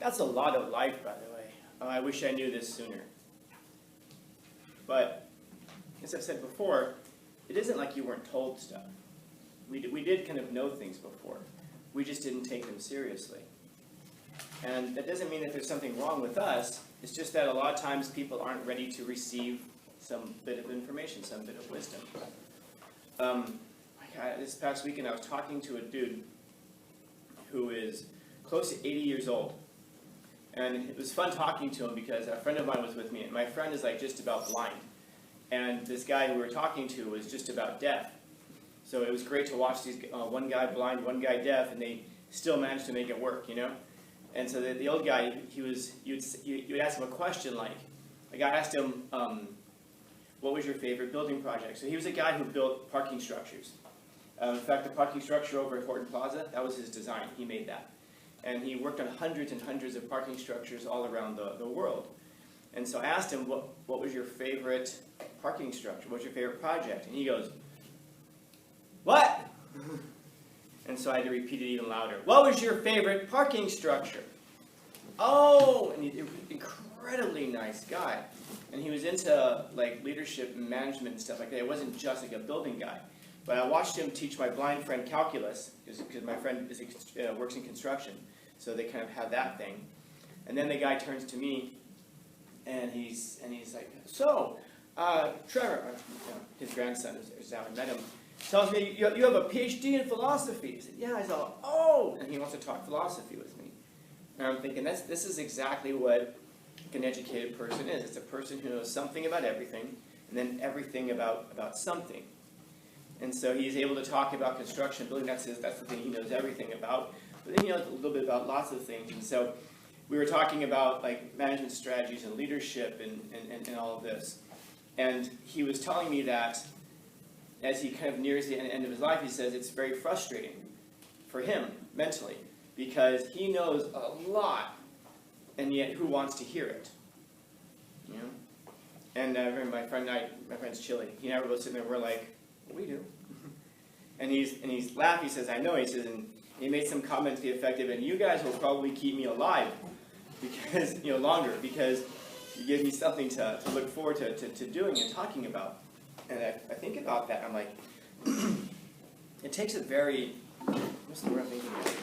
That's a lot of life, by the way. I wish I knew this sooner. But, as I've said before, it isn't like you weren't told stuff. We did kind of know things before. We just didn't take them seriously. And that doesn't mean that there's something wrong with us. It's just that a lot of times people aren't ready to receive some bit of information, some bit of wisdom. This past weekend I was talking to a dude who is close to 80 years old. And it was fun talking to him because a friend of mine was with me, and my friend is like just about blind. And this guy who we were talking to was just about deaf. So it was great to watch these one guy blind, one guy deaf, and they still managed to make it work, you know? And so the old guy, you would ask him a question like I asked him, what was your favorite building project? So he was a guy who built parking structures. In fact, the parking structure over at Horton Plaza, that was his design. He made that. And he worked on hundreds and hundreds of parking structures all around the world. And so I asked him, what was your favorite parking structure? What's your favorite project? And he goes, what? And so I had to repeat it even louder. What was your favorite parking structure? Oh, and he was an incredibly nice guy. And he was into like leadership and management and stuff like that. It wasn't just like a building guy. But I watched him teach my blind friend calculus, because my friend works in construction. So they kind of have that thing. And then the guy turns to me, and he's like, so, Trevor, his grandson is out and met him, tells me you have a PhD in philosophy. I said, yeah. I thought, oh, and he wants to talk philosophy with me. And I'm thinking, this is exactly what an educated person is. It's a person who knows something about everything, and then everything about something. And so he's able to talk about construction, building. That's the thing he knows everything about. But then he knows a little bit about lots of things. And so we were talking about like management strategies and leadership and all of this. And he was telling me that as he kind of nears the end of his life, he says it's very frustrating for him mentally because he knows a lot, and yet who wants to hear it? You know? And I remember my friend's Chili. He and I were both sitting there. We're like, we do. And he's laughing. He says, I know. He says, and he made some comment to the effect of, and you guys will probably keep me alive because longer because you give me something to look forward to doing and talking about. And I think about that. I'm like, it takes a very, what's the word I'm thinking of?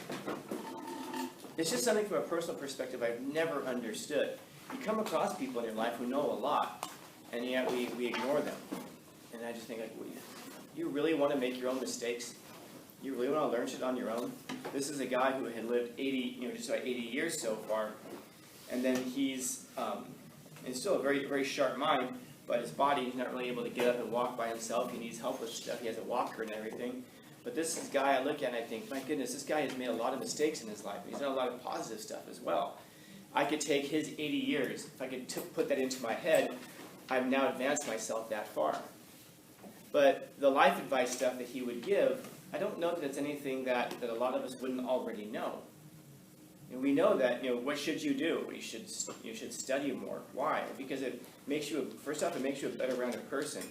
It's just something from a personal perspective I've never understood. You come across people in your life who know a lot, and yet we ignore them. And I just think, like, you really want to make your own mistakes? You really want to learn shit on your own? This is a guy who had lived just about 80 years so far, and then he's still a very, very sharp mind, but his body, he's not really able to get up and walk by himself. He needs help with stuff. He has a walker and everything. But this is a guy I look at and I think, my goodness, this guy has made a lot of mistakes in his life. He's done a lot of positive stuff as well. I could take his 80 years, if I could put that into my head, I've now advanced myself that far. But the life advice stuff that he would give, I don't know that it's anything that a lot of us wouldn't already know. We know that, what should you do? You should study more. Why? Because it makes you, first off, it makes you a better rounded person.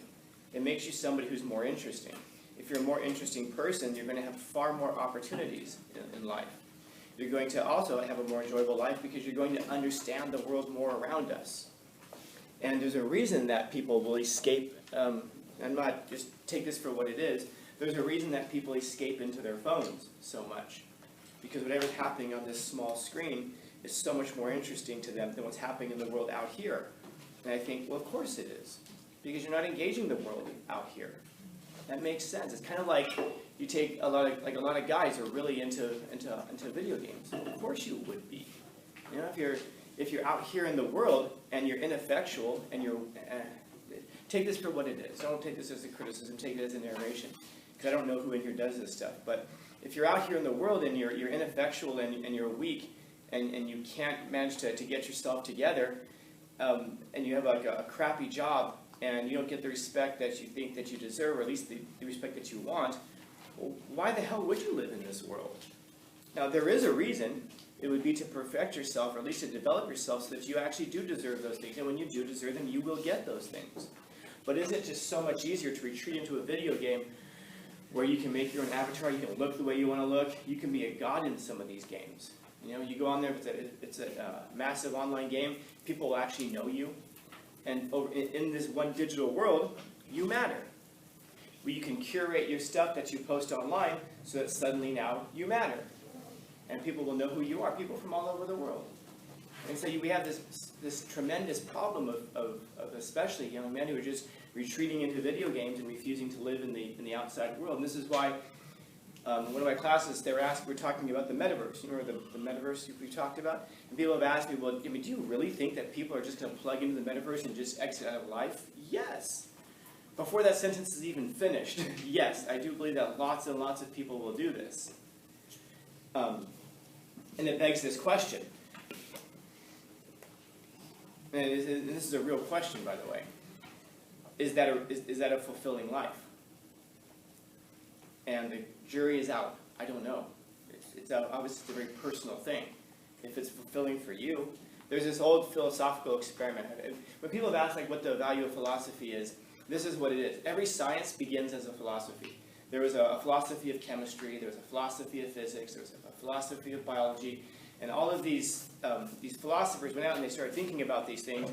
It makes you somebody who's more interesting. If you're a more interesting person, you're going to have far more opportunities in life. You're going to also have a more enjoyable life because you're going to understand the world more around us. And there's a reason that people will escape, and not just take this for what it is, there's a reason that people escape into their phones so much. Because whatever's happening on this small screen is so much more interesting to them than what's happening in the world out here. And I think, well, of course it is. Because you're not engaging the world out here. That makes sense. It's kind of like you take a lot of guys who are really into video games. Well, of course you would be. If you're out here in the world and you're ineffectual and you're take this for what it is. Don't take this as a criticism. Take it as a narration. Because I don't know who in here does this stuff. But if you're out here in the world and you're ineffectual and you're weak and you can't manage to get yourself together and you have like a crappy job and you don't get the respect that you think that you deserve, or at least the respect that you want, well, why the hell would you live in this world? Now, there is a reason. It would be to perfect yourself, or at least to develop yourself so that you actually do deserve those things. And when you do deserve them, you will get those things. But isn't it just so much easier to retreat into a video game where you can make your own avatar, you can look the way you want to look, you can be a god in some of these games. You know, you go on there, it's a massive online game. People will actually know you. And in this one digital world, you matter. Where you can curate your stuff that you post online so that suddenly now you matter. And people will know who you are, people from all over the world. And so we have this tremendous problem of especially young men who are just retreating into video games and refusing to live in the outside world. And this is why one of my classes, we're talking about the metaverse. You remember the metaverse we talked about? And people have asked me, well, I mean, do you really think that people are just going to plug into the metaverse and just exit out of life? Yes. Before that sentence is even finished, yes, I do believe that lots and lots of people will do this. And it begs this question. And this is a real question, by the way. Is that a fulfilling life? And the jury is out. I don't know. It's obviously it's a very personal thing. If it's fulfilling for you, there's this old philosophical experiment. When people have asked like what the value of philosophy is, this is what it is. Every science begins as a philosophy. There was a philosophy of chemistry. There was a philosophy of physics. There was a philosophy of biology. And all of these philosophers went out and they started thinking about these things,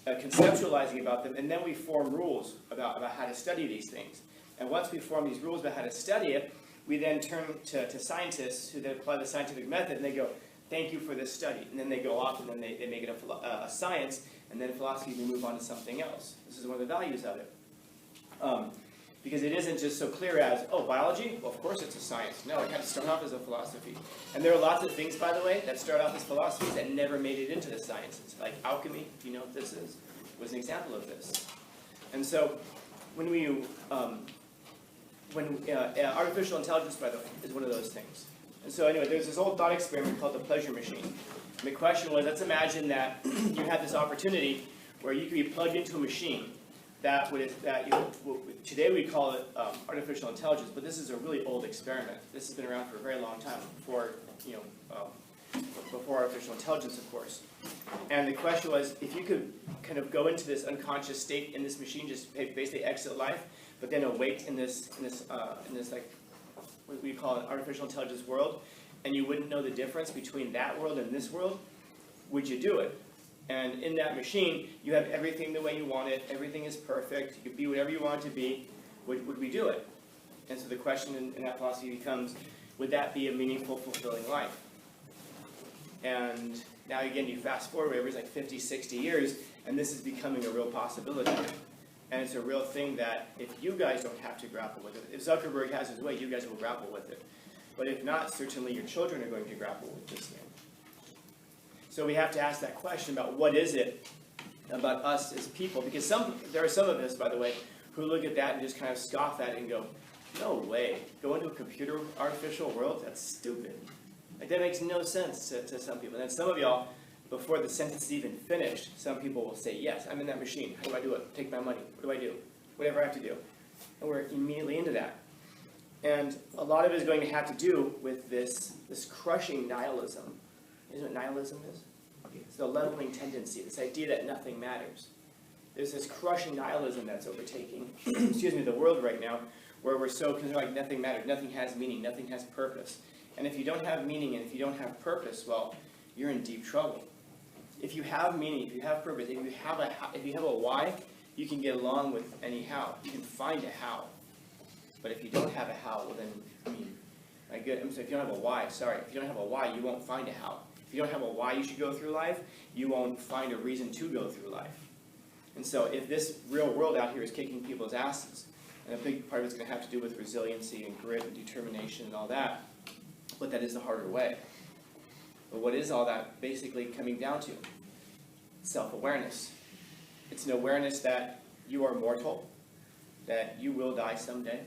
conceptualizing about them, and then we form rules about how to study these things. And once we form these rules about how to study it, we then turn to scientists who then apply the scientific method, and they go, thank you for this study. And then they go off and then they make it a science, and then philosophy we move on to something else. This is one of the values of it. Because it isn't just so clear as, oh, biology? Well, of course it's a science. No, it had to start off as a philosophy. And there are lots of things, by the way, that start off as philosophies that never made it into the sciences. Like alchemy, do you know what this is? Was an example of this. And so when artificial intelligence, by the way, is one of those things. And so anyway, there's this old thought experiment called the pleasure machine. And the question was, let's imagine that you had this opportunity where you could be plugged into a machine today we call it artificial intelligence, but this is a really old experiment. This has been around for a very long time, before artificial intelligence, of course. And the question was, if you could kind of go into this unconscious state in this machine, just basically exit life, but then awake in this like what we call an artificial intelligence world, and you wouldn't know the difference between that world and this world, would you do it? And in that machine, you have everything the way you want it. Everything is perfect. You could be whatever you want it to be. Would we do it? And so the question in that philosophy becomes, would that be a meaningful, fulfilling life? And now again, you fast forward every like 50, 60 years, and this is becoming a real possibility. And it's a real thing that if you guys don't have to grapple with it, if Zuckerberg has his way, you guys will grapple with it. But if not, certainly your children are going to grapple with this thing. So we have to ask that question about what is it about us as people, because there are some of us, by the way, who look at that and just kind of scoff at it and go, no way, go into a computer artificial world? That's stupid. Like, that makes no sense to some people. And then some of y'all, before the sentence is even finished, some people will say, yes, I'm in that machine. How do I do it? Take my money. What do I do? Whatever I have to do. And we're immediately into that. And a lot of it is going to have to do with this crushing nihilism. You know what nihilism is? It's the leveling tendency, this idea that nothing matters. There's this crushing nihilism that's overtaking the world right now, where we're so concerned like nothing matters, nothing has meaning, nothing has purpose. And if you don't have meaning and if you don't have purpose, well, you're in deep trouble. If you have meaning, if you have purpose, if you have a why, you can get along with any how. You can find a how. But if you don't have a how, well then, if you don't have a why, if you don't have a why, you won't find a how. If you don't have a why you should go through life, you won't find a reason to go through life. And so if this real world out here is kicking people's asses, and a big part of it's going to have to do with resiliency and grit and determination and all that, but that is the harder way. But what is all that basically coming down to? Self-awareness. It's an awareness that you are mortal, that you will die someday.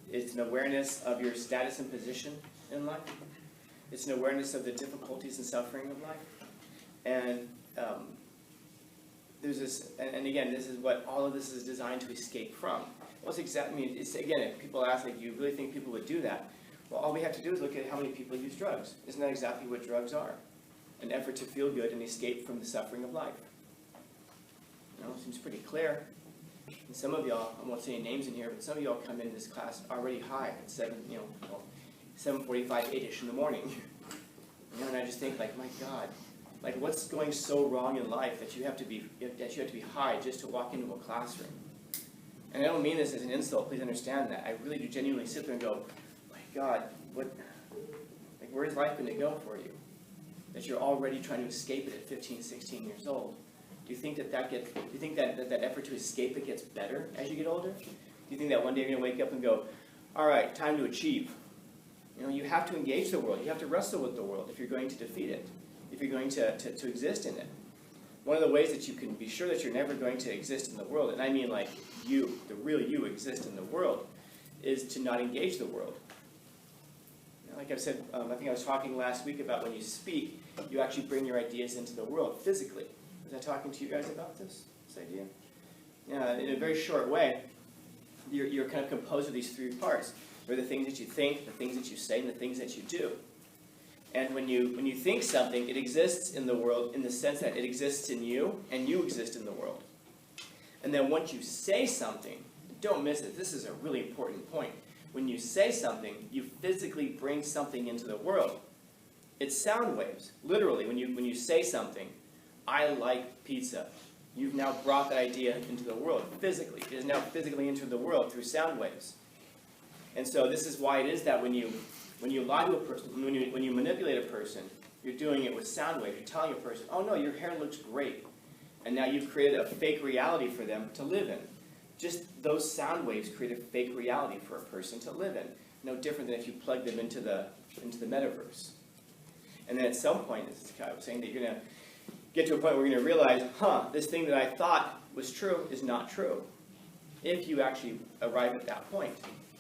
It's an awareness of your status and position in life. It's an awareness of the difficulties and suffering of life. And there's this, and again, this is what all of this is designed to escape from. What's exactly, again, if people ask, like, do you really think people would do that? Well, all we have to do is look at how many people use drugs. Isn't that exactly what drugs are? An effort to feel good and escape from the suffering of life. It seems pretty clear. And some of y'all, I won't say any names in here, but some of y'all come in this class already high at 7:45, 8-ish in the morning. And I just think, like, my God, like, what's going so wrong in life that you have to be high just to walk into a classroom? And I don't mean this as an insult. Please understand that. I really do genuinely sit there and go, my God, where's life going to go for you? That you're already trying to escape it at 15, 16 years old. Do you think that effort to escape it gets better as you get older? Do you think that one day you're going to wake up and go, all right, time to achieve? You have to engage the world. You have to wrestle with the world if you're going to defeat it, if you're going to exist in it. One of the ways that you can be sure that you're never going to exist in the world, and I mean like you, the real you exist in the world, is to not engage the world. Like I've said, I think I was talking last week about when you speak, you actually bring your ideas into the world physically. Was I talking to you guys about this idea? In a very short way, you're kind of composed of these three parts. They're the things that you think, the things that you say, and the things that you do. And when you think something, it exists in the world in the sense that it exists in you, and you exist in the world. And then once you say something, don't miss it. This is a really important point. When you say something, you physically bring something into the world. It's sound waves. Literally, when you say something, I like pizza. You've now brought that idea into the world physically. It is now physically entered the world through sound waves. And so this is why it is that when you lie to a person, when you manipulate a person, you're doing it with sound waves. You're telling a person, oh no, your hair looks great. And now you've created a fake reality for them to live in. Just those sound waves create a fake reality for a person to live in. No different than if you plug them into the metaverse. And then at some point, as I was saying, that you're going to get to a point where you're going to realize, this thing that I thought was true is not true. If you actually arrive at that point.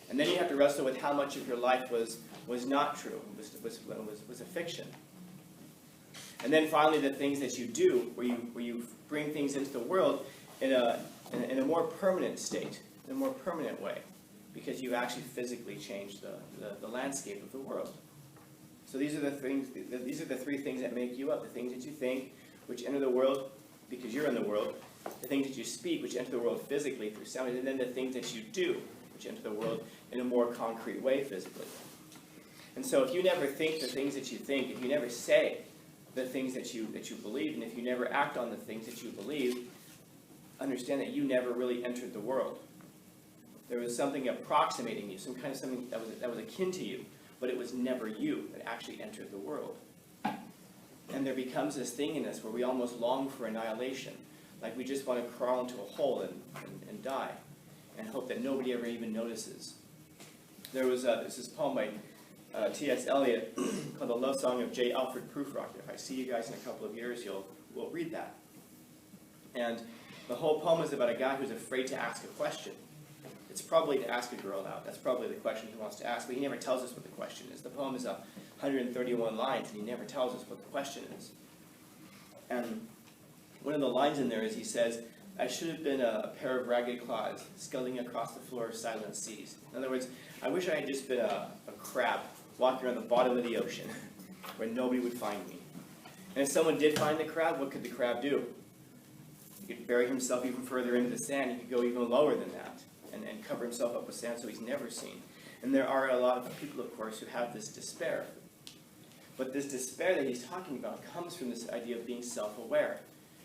And then you have to wrestle with how much of your life was not true, was a fiction. And then finally, the things that you do, where you bring things into the world in a more permanent state, in a more permanent way, because you actually physically change the landscape of the world. So these are the things. These are the three things that make you up: the things that you think, which enter the world because you're in the world; the things that you speak, which enter the world physically through sound; and then the things that you do, which enter the world in a more concrete way physically. And so if you never think the things that you think, if you never say the things that you believe, and if you never act on the things that you believe, understand that you never really entered the world. There was something approximating you, something that was akin to you, but it was never you that actually entered the world. And there becomes this thing in us where we almost long for annihilation, like we just want to crawl into a hole and die, and hope that nobody ever even notices. There's this poem by T.S. Eliot called The Love Song of J. Alfred Prufrock. If I see you guys in a couple of years, we'll read that. And the whole poem is about a guy who's afraid to ask a question. It's probably to ask a girl out. That's probably the question he wants to ask, but he never tells us what the question is. The poem is 131 lines, and he never tells us what the question is. And one of the lines in there is he says, I should have been a pair of ragged claws scuttling across the floor of silent seas. In other words, I wish I had just been a crab walking around the bottom of the ocean where nobody would find me. And if someone did find the crab, what could the crab do? He could bury himself even further into the sand. He could go even lower than that and cover himself up with sand so he's never seen. And there are a lot of people, of course, who have this despair. But this despair that he's talking about comes from this idea of being self-aware,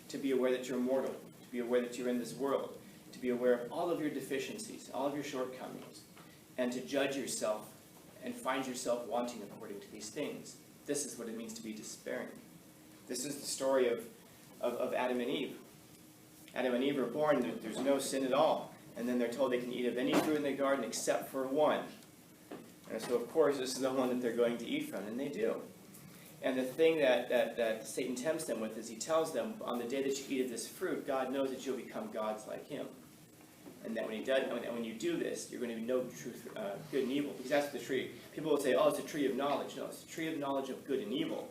to be aware that you're mortal, to be aware that you're in this world, to be aware of all of your deficiencies, all of your shortcomings, and to judge yourself and find yourself wanting according to these things. This is what it means to be despairing. This is the story of Adam and Eve. Adam and Eve are born, there's no sin at all. And then they're told they can eat of any fruit in the garden except for one. And so, of course, this is the one that they're going to eat from, and they do. And the thing that Satan tempts them with is he tells them, on the day that you eat of this fruit, God knows that you'll become gods like him. And that when he does, and when you do this, you're going to know truth, good and evil. Because that's the tree. People will say, oh, it's a tree of knowledge. No, it's a tree of knowledge of good and evil.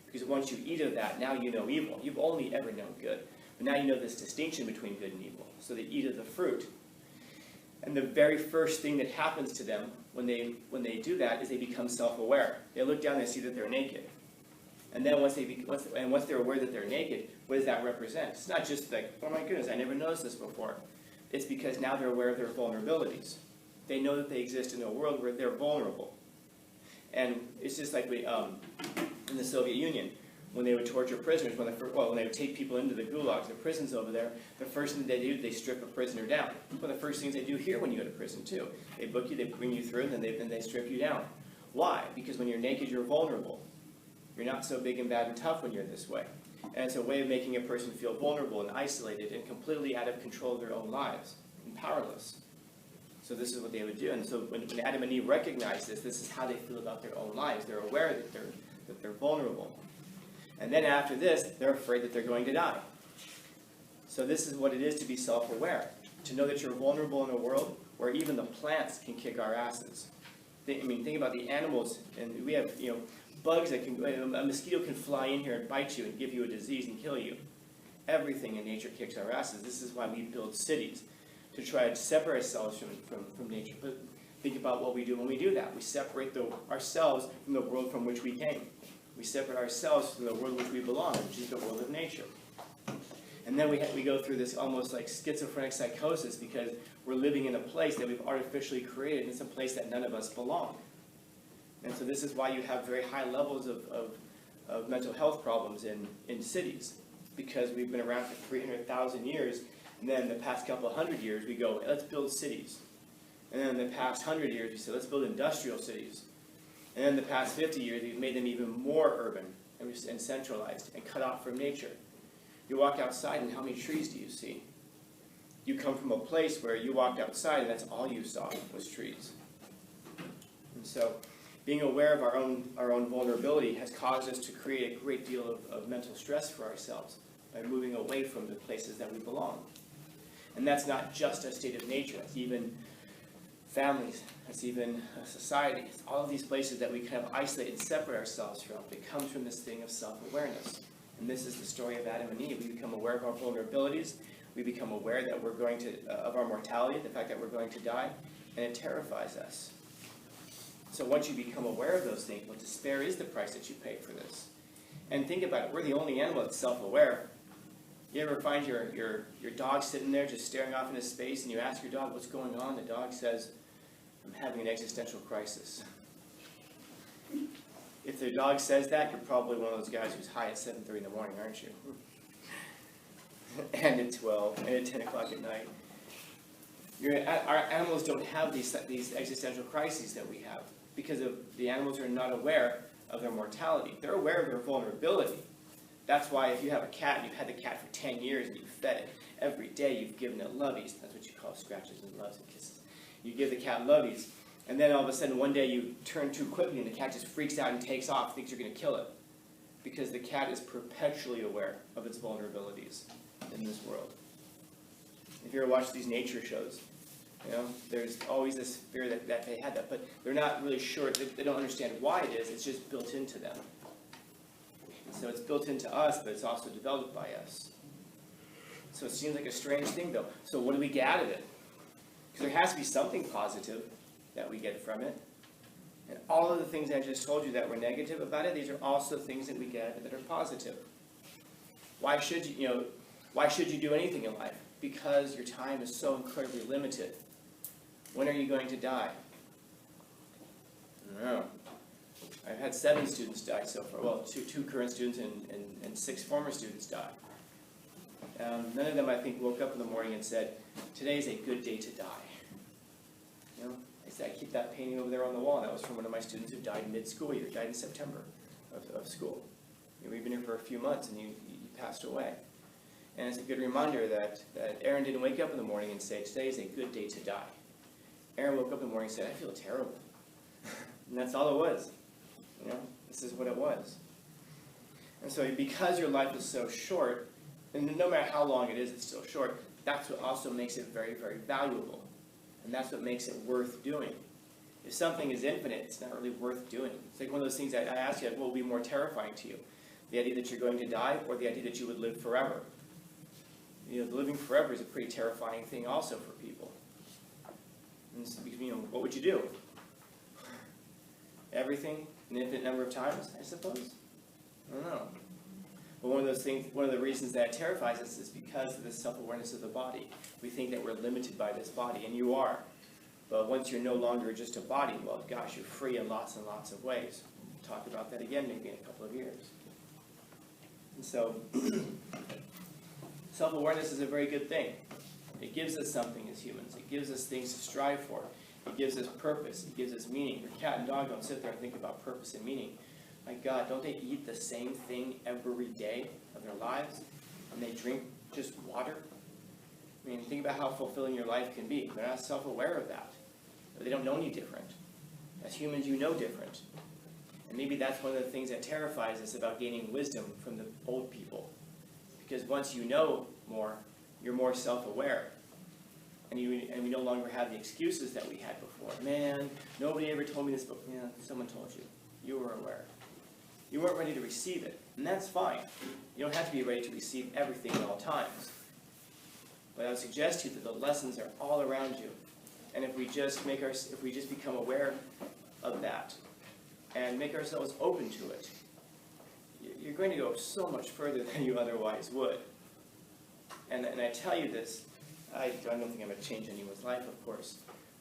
Because once you eat of that, now you know evil. You've only ever known good. But now you know this distinction between good and evil. So they eat of the fruit. And the very first thing that happens to them when they do that is they become self-aware. They look down and they see that they're naked. And then once they're aware that they're naked, what does that represent? It's not just like, oh my goodness, I never noticed this before. It's because now they're aware of their vulnerabilities. They know that they exist in a world where they're vulnerable. And it's just like in the Soviet Union, when they would torture prisoners, when they would take people into the gulags, the prisons over there, the first thing they do, they strip a prisoner down. One of the first things they do here when you go to prison too. They book you, they bring you through, and then they strip you down. Why? Because when you're naked, you're vulnerable. You're not so big and bad and tough when you're this way. And it's a way of making a person feel vulnerable and isolated and completely out of control of their own lives and powerless. So this is what they would do. And so when Adam and Eve recognize this, this is how they feel about their own lives. They're aware that they're vulnerable. And then after this, they're afraid that they're going to die. So this is what it is to be self-aware. To know that you're vulnerable in a world where even the plants can kick our asses. Think about the animals, and we have, bugs that can, a mosquito can fly in here and bite you and give you a disease and kill you. Everything in nature kicks our asses. This is why we build cities, to try to separate ourselves from nature. But think about what we do when we do that. We separate ourselves from the world from which we came. We separate ourselves from the world in which we belong, which is the world of nature. And then we go through this almost like schizophrenic psychosis because we're living in a place that we've artificially created, and it's a place that none of us belong. And so this is why you have very high levels of mental health problems in cities, because we've been around for 300,000 years, and then the past couple of hundred years we go, let's build cities. And then in the past 100 years we said, let's build industrial cities. And then the past 50 years, we've made them even more urban and centralized and cut off from nature. You walk outside, and how many trees do you see? You come from a place where you walked outside, and that's all you saw was trees. And so, being aware of our own vulnerability has caused us to create a great deal of mental stress for ourselves by moving away from the places that we belong. And that's not just a state of nature. That's even families, that's even society. It's all of these places that we kind of isolate and separate ourselves from. It comes from this thing of self-awareness. And this is the story of Adam and Eve. We become aware of our vulnerabilities. We become aware that we're going to, of our mortality, the fact that we're going to die, and it terrifies us. So once you become aware of those things, well, despair is the price that you pay for this. And think about it, we're the only animal that's self-aware. You ever find your dog sitting there just staring off into space, and you ask your dog, what's going on? The dog says, I'm having an existential crisis. If the dog says that, you're probably one of those guys who's high at 7:30 in the morning, aren't you? And at 12, and at 10 o'clock at night. Our animals don't have these existential crises that we have, because the animals are not aware of their mortality. They're aware of their vulnerability. That's why if you have a cat, and you've had the cat for 10 years, and you've fed it every day, you've given it lovies. That's what you call scratches and loves and kisses. You give the cat lovies, and then all of a sudden one day you turn too quickly, and the cat just freaks out and takes off, thinks you're going to kill it. Because the cat is perpetually aware of its vulnerabilities in this world. If you ever watch these nature shows, there's always this fear that they had that, but they're not really sure, they don't understand why it is, it's just built into them. And so it's built into us, but it's also developed by us. So it seems like a strange thing though. So what do we get out of it? Because there has to be something positive that we get from it. And all of the things I just told you that were negative about it, these are also things that we get that are positive. Why should you do anything in life? Because your time is so incredibly limited. When are you going to die? I don't know. I've had 7 students die so far. Well, two current students and 6 former students die. None of them, I think, woke up in the morning and said, today's a good day to die. I keep that painting over there on the wall. That was from one of my students who died mid-school year, died in September of school. We've been here for a few months, and you passed away. And it's a good reminder that Aaron didn't wake up in the morning and say, today is a good day to die. Aaron woke up in the morning and said, I feel terrible. And that's all it was. This is what it was. And so because your life is so short, and no matter how long it is, it's still short, that's what also makes it very, very valuable. And that's what makes it worth doing. If something is infinite, it's not really worth doing. It's like one of those things that I ask you, what will be more terrifying to you? The idea that you're going to die, or the idea that you would live forever? Living forever is a pretty terrifying thing also for people. And what would you do? Everything, an infinite number of times, I suppose? I don't know. But one of the reasons that terrifies us is because of the self-awareness of the body. We think that we're limited by this body, and you are. But once you're no longer just a body, well, gosh, you're free in lots and lots of ways. talk about that again maybe in a couple of years. And so, self-awareness is a very good thing. It gives us something as humans. It gives us things to strive for. It gives us purpose. It gives us meaning. Your cat and dog don't sit there and think about purpose and meaning. My God, don't they eat the same thing every day of their lives? And they drink just water? I mean, think about how fulfilling your life can be. They're not self-aware of that. They don't know any different. As humans, you know different. And maybe that's one of the things that terrifies us about gaining wisdom from the old people. Because once you know more, you're more self-aware. And we no longer have the excuses that we had before. Man, nobody ever told me this, but yeah, someone told you. You were aware. You weren't ready to receive it, and that's fine. You don't have to be ready to receive everything at all times. But I would suggest to you that the lessons are all around you. And if we just become aware of that and make ourselves open to it, you're going to go so much further than you otherwise would. And I tell you this, I don't think I'm going to change anyone's life, of course,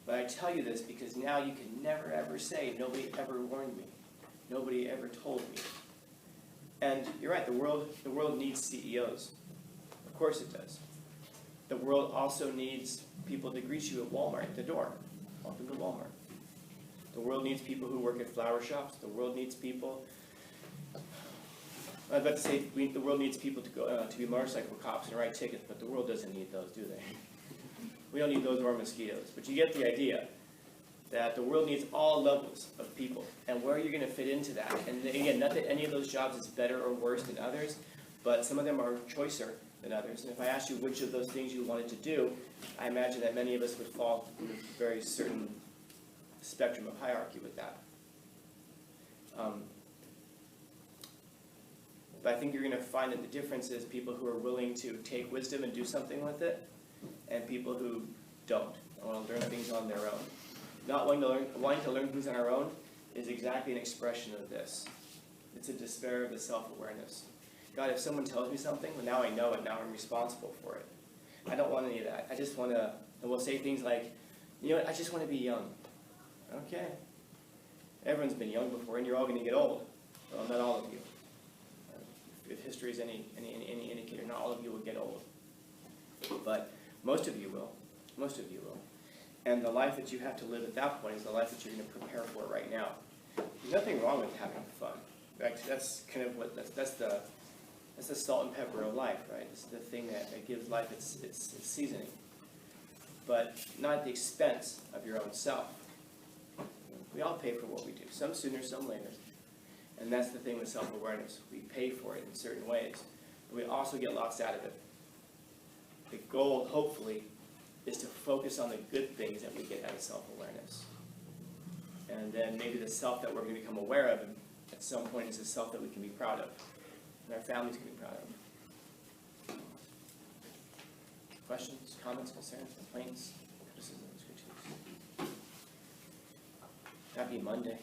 but I tell you this because now you can never ever say, nobody ever warned me. Nobody ever told me. And you're right, the world needs CEOs. Of course it does. The world also needs people to greet you at Walmart at the door. Welcome to Walmart. The world needs people who work at flower shops. The world needs people. I was about to say the world needs people to go to be motorcycle cops and write tickets, but the world doesn't need those, do they? We don't need those or mosquitoes. But you get the idea that the world needs all levels of people, and where you're going to fit into that. And again, not that any of those jobs is better or worse than others, but some of them are choicer than others. And if I asked you which of those things you wanted to do, I imagine that many of us would fall in a very certain spectrum of hierarchy with that. But I think you're going to find that the difference is people who are willing to take wisdom and do something with it, and people who don't, and want to learn things on their own. Not wanting to learn things on our own is exactly an expression of this. It's a despair of the self-awareness. God, if someone tells me something, well, now I know it, now I'm responsible for it. I don't want any of that. I just want to, and we'll say things like, you know what, I just want to be young. Okay. Everyone's been young before, and you're all going to get old. Well, not all of you. If history is any indicator, not all of you will get old. But most of you will. Most of you will. And the life that you have to live at that point is the life that you're going to prepare for right now. There's nothing wrong with having fun. Right? That's kind of what that's the salt and pepper of life, right? It's the thing that gives life its seasoning, but not at the expense of your own self. We all pay for what we do, some sooner, some later, and that's the thing with self-awareness. We pay for it in certain ways, but we also get lots out of it. The goal, hopefully, is to focus on the good things that we get out of self-awareness. And then maybe the self that we're going to become aware of at some point is a self that we can be proud of, and our families can be proud of. Questions, comments, concerns, complaints, criticisms, critiques? Happy Monday.